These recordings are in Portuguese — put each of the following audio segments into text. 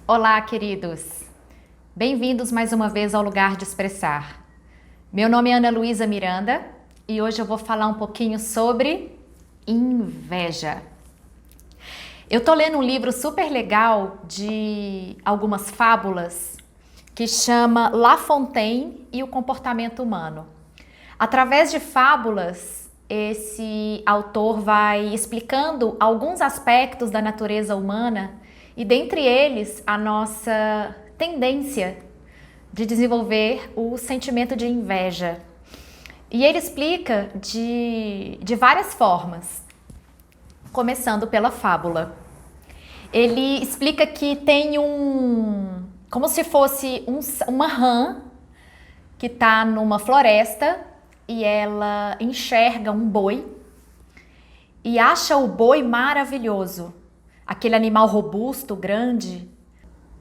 Olá, queridos! Bem-vindos mais uma vez ao Lugar de Expressar. Meu nome é Ana Luísa Miranda e hoje eu vou falar um pouquinho sobre inveja. Eu tô lendo um livro super legal de algumas fábulas que chama La Fontaine e o Comportamento Humano. Através de fábulas, esse autor vai explicando alguns aspectos da natureza humana e dentre eles a nossa tendência de desenvolver o sentimento de inveja. E ele explica de várias formas, começando pela fábula. Ele explica que tem como se fosse uma rã que está numa floresta e ela enxerga um boi e acha o boi maravilhoso, aquele animal robusto, grande,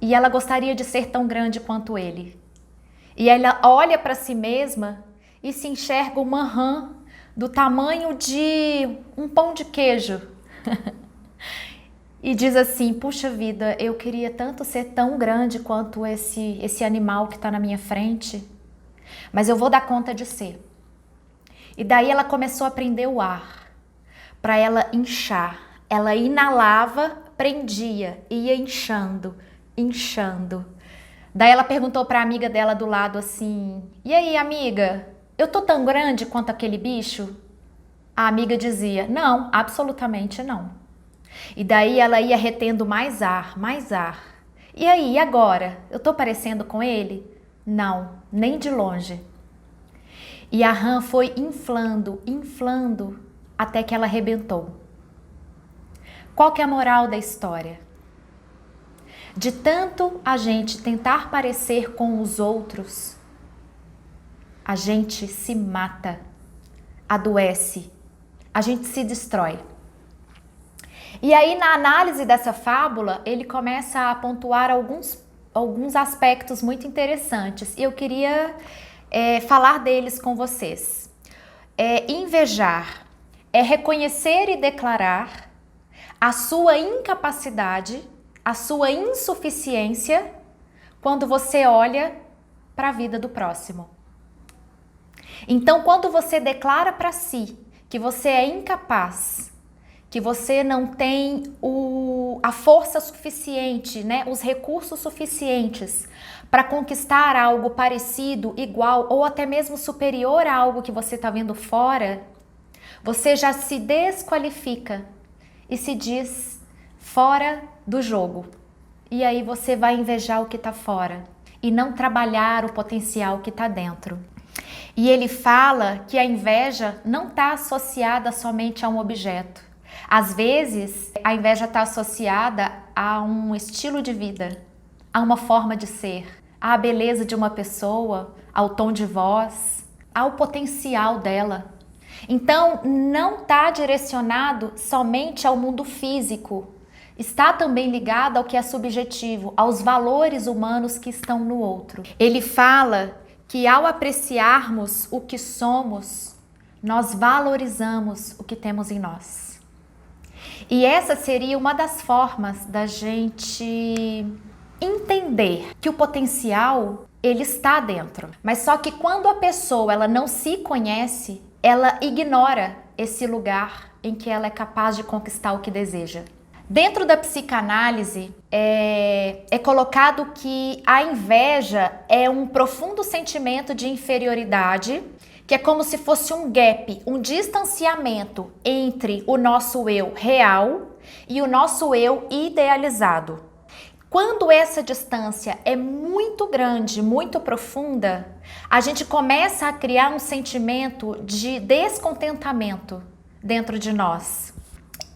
e ela gostaria de ser tão grande quanto ele. E ela olha para si mesma e se enxerga uma rã do tamanho de um pão de queijo. E diz assim: puxa vida, eu queria tanto ser tão grande quanto esse animal que está na minha frente, mas eu vou dar conta de ser. E daí ela começou a prender o ar, para ela inchar. Ela inalava, prendia, ia inchando, inchando. Daí ela perguntou para a amiga dela do lado assim: e aí, amiga, eu tô tão grande quanto aquele bicho? A amiga dizia: não, absolutamente não. E daí ela ia retendo mais ar, mais ar. E aí, agora? Eu tô parecendo com ele? Não, nem de longe. E a rã foi inflando, inflando, até que ela arrebentou. Qual que é a moral da história? De tanto a gente tentar parecer com os outros, a gente se mata, adoece, a gente se destrói. E aí, na análise dessa fábula, ele começa a pontuar alguns aspectos muito interessantes. E eu queria falar deles com vocês. Invejar é reconhecer e declarar a sua incapacidade, a sua insuficiência quando você olha para a vida do próximo. Então, quando você declara para si que você é incapaz, que você não tem a força suficiente, né, os recursos suficientes para conquistar algo parecido, igual ou até mesmo superior a algo que você está vendo fora, você já se desqualifica e se diz fora do jogo. E aí você vai invejar o que está fora e não trabalhar o potencial que está dentro. E ele fala que a inveja não está associada somente a um objeto. Às vezes, a inveja está associada a um estilo de vida, a uma forma de ser, à beleza de uma pessoa, ao tom de voz, ao potencial dela. Então, não está direcionado somente ao mundo físico, está também ligado ao que é subjetivo, aos valores humanos que estão no outro. Ele fala que ao apreciarmos o que somos, nós valorizamos o que temos em nós. E essa seria uma das formas da gente entender que o potencial, ele está dentro. Mas só que quando a pessoa ela não se conhece, ela ignora esse lugar em que ela é capaz de conquistar o que deseja. Dentro da psicanálise, é colocado que a inveja é um profundo sentimento de inferioridade, que é como se fosse um gap, um distanciamento entre o nosso eu real e o nosso eu idealizado. Quando essa distância é muito grande, muito profunda, a gente começa a criar um sentimento de descontentamento dentro de nós.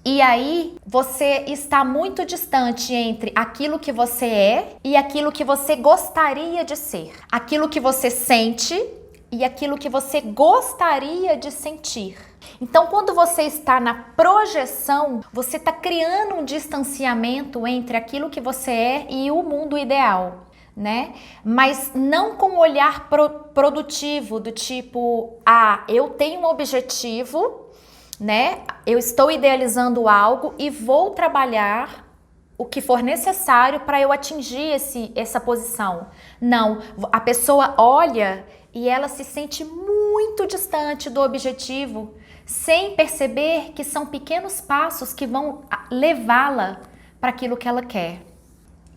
E aí você está muito distante entre aquilo que você é e aquilo que você gostaria de ser. Aquilo que você sente e aquilo que você gostaria de sentir. Então, quando você está na projeção, você está criando um distanciamento entre aquilo que você é e o mundo ideal, né? Mas não com um olhar produtivo, do tipo, eu tenho um objetivo, né? Eu estou idealizando algo e vou trabalhar o que for necessário para eu atingir essa posição. Não, a pessoa olha e ela se sente muito distante do objetivo, sem perceber que são pequenos passos que vão levá-la para aquilo que ela quer.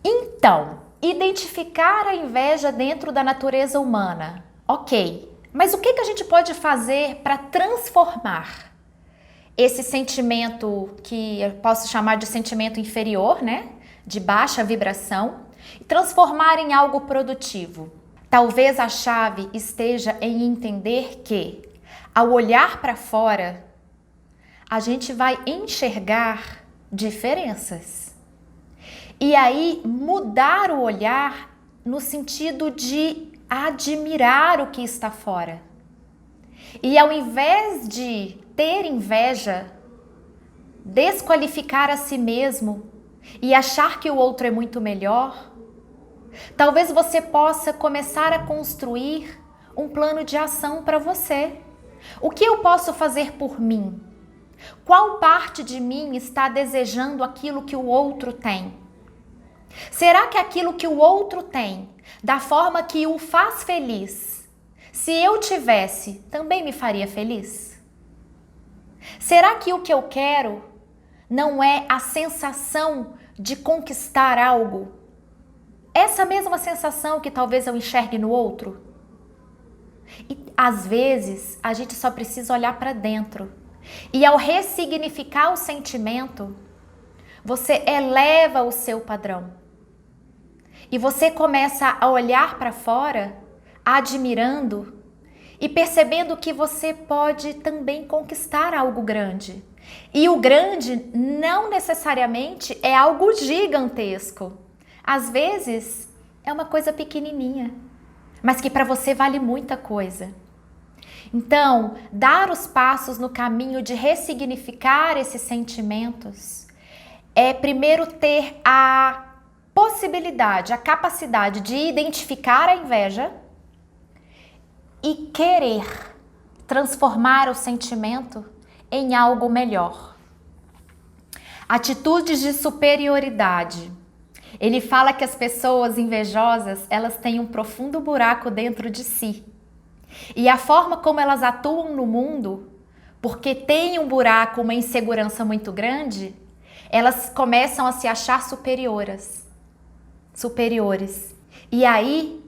Então, identificar a inveja dentro da natureza humana. Ok, mas o que a gente pode fazer para transformar esse sentimento que eu posso chamar de sentimento inferior, né? De baixa vibração, e transformar em algo produtivo? Talvez a chave esteja em entender que, ao olhar para fora, a gente vai enxergar diferenças. E aí mudar o olhar no sentido de admirar o que está fora. E ao invés de ter inveja, desqualificar a si mesmo e achar que o outro é muito melhor, talvez você possa começar a construir um plano de ação para você. O que eu posso fazer por mim? Qual parte de mim está desejando aquilo que o outro tem? Será que aquilo que o outro tem, da forma que o faz feliz, se eu tivesse, também me faria feliz? Será que o que eu quero não é a sensação de conquistar algo? Essa mesma sensação que talvez eu enxergue no outro? E às vezes a gente só precisa olhar para dentro. E ao ressignificar o sentimento, você eleva o seu padrão. E você começa a olhar para fora, admirando e percebendo que você pode também conquistar algo grande. E o grande não necessariamente é algo gigantesco. Às vezes é uma coisa pequenininha, mas que para você vale muita coisa. Então, dar os passos no caminho de ressignificar esses sentimentos é primeiro ter a possibilidade, a capacidade de identificar a inveja e querer transformar o sentimento em algo melhor. Atitudes de superioridade. Ele fala que as pessoas invejosas, elas têm um profundo buraco dentro de si. E a forma como elas atuam no mundo, porque tem um buraco, uma insegurança muito grande, elas começam a se achar superiores. E aí,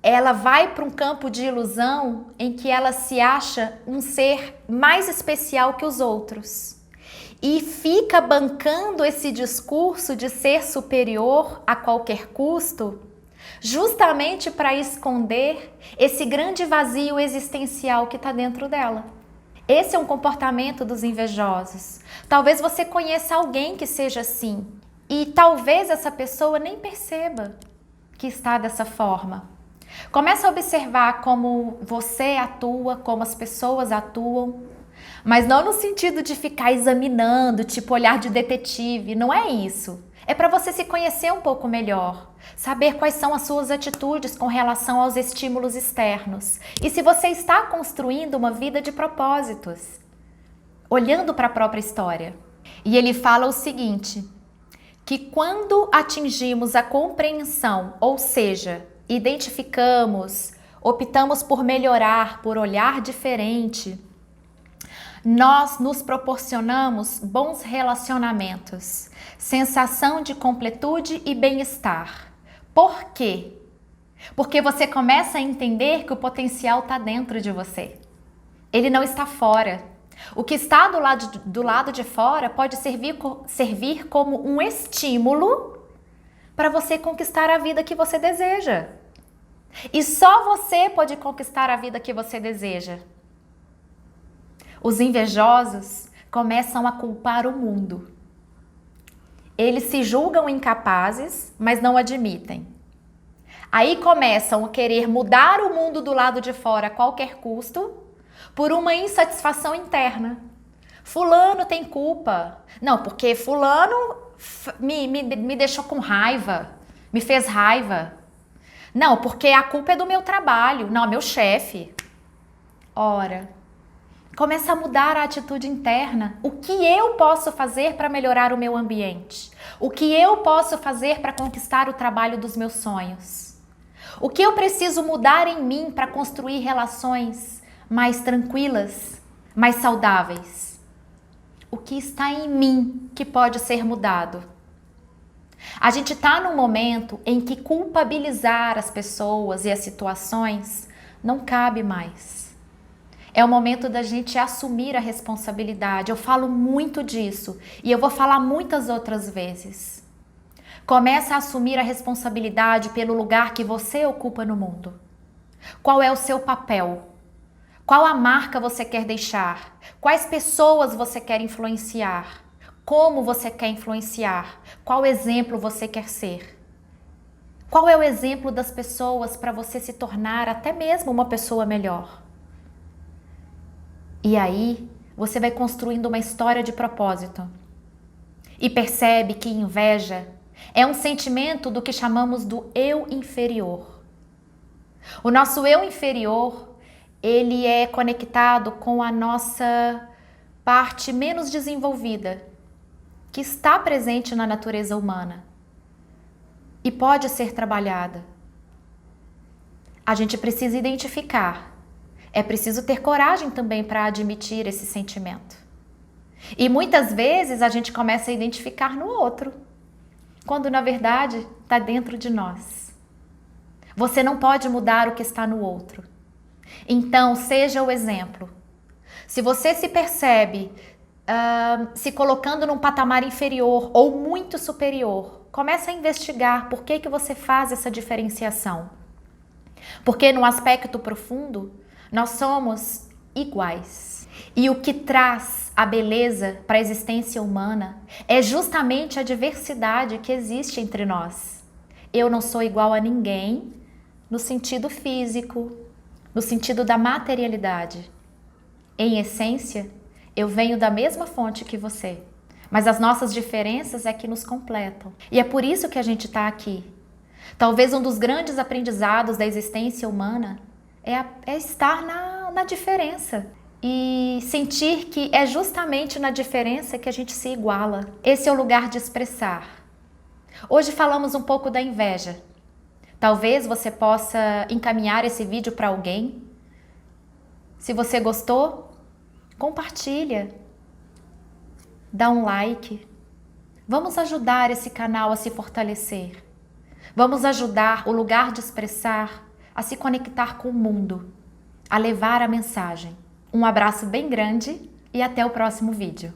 ela vai para um campo de ilusão em que ela se acha um ser mais especial que os outros. E fica bancando esse discurso de ser superior a qualquer custo, justamente para esconder esse grande vazio existencial que está dentro dela. Esse é um comportamento dos invejosos. Talvez você conheça alguém que seja assim, e talvez essa pessoa nem perceba que está dessa forma. Começa a observar como você atua, como as pessoas atuam, mas não no sentido de ficar examinando, tipo olhar de detetive, não é isso. É para você se conhecer um pouco melhor, saber quais são as suas atitudes com relação aos estímulos externos e se você está construindo uma vida de propósitos, olhando para a própria história. E ele fala o seguinte, que quando atingimos a compreensão, ou seja, identificamos, optamos por melhorar, por olhar diferente, nós nos proporcionamos bons relacionamentos, sensação de completude e bem-estar. Por quê? Porque você começa a entender que o potencial está dentro de você. Ele não está fora. O que está do lado de fora pode servir como um estímulo para você conquistar a vida que você deseja. E só você pode conquistar a vida que você deseja. Os invejosos começam a culpar o mundo. Eles se julgam incapazes, mas não admitem. Aí começam a querer mudar o mundo do lado de fora a qualquer custo, por uma insatisfação interna. Fulano tem culpa. Não, porque fulano me deixou com raiva, me fez raiva. Não, porque a culpa é do meu trabalho. Não, meu chefe. Ora, Começa a mudar a atitude interna. O que eu posso fazer para melhorar o meu ambiente? O que eu posso fazer para conquistar o trabalho dos meus sonhos? O que eu preciso mudar em mim para construir relações mais tranquilas, mais saudáveis? O que está em mim que pode ser mudado? A gente está num momento em que culpabilizar as pessoas e as situações não cabe mais. É o momento da gente assumir a responsabilidade. Eu falo muito disso e eu vou falar muitas outras vezes. Começa a assumir a responsabilidade pelo lugar que você ocupa no mundo. Qual é o seu papel? Qual a marca você quer deixar? Quais pessoas você quer influenciar? Como você quer influenciar? Qual exemplo você quer ser? Qual é o exemplo das pessoas para você se tornar até mesmo uma pessoa melhor? E aí, você vai construindo uma história de propósito. E percebe que inveja é um sentimento do que chamamos do eu inferior. O nosso eu inferior, ele é conectado com a nossa parte menos desenvolvida, que está presente na natureza humana e pode ser trabalhada. A gente precisa identificar. É preciso ter coragem também para admitir esse sentimento. E muitas vezes a gente começa a identificar no outro, quando na verdade está dentro de nós. Você não pode mudar o que está no outro. Então, seja o exemplo. Se você se percebe se colocando num patamar inferior ou muito superior, comece a investigar por que você faz essa diferenciação. Porque no aspecto profundo, nós somos iguais. E o que traz a beleza para a existência humana é justamente a diversidade que existe entre nós. Eu não sou igual a ninguém no sentido físico, no sentido da materialidade. Em essência, eu venho da mesma fonte que você, mas as nossas diferenças é que nos completam. E é por isso que a gente está aqui. Talvez um dos grandes aprendizados da existência humana é estar na diferença e sentir que é justamente na diferença que a gente se iguala. Esse é o lugar de expressar. Hoje falamos um pouco da inveja. Talvez você possa encaminhar esse vídeo para alguém. Se você gostou, compartilha, dá um like. Vamos ajudar esse canal a se fortalecer. Vamos ajudar o lugar de expressar a se conectar com o mundo, a levar a mensagem. Um abraço bem grande e até o próximo vídeo.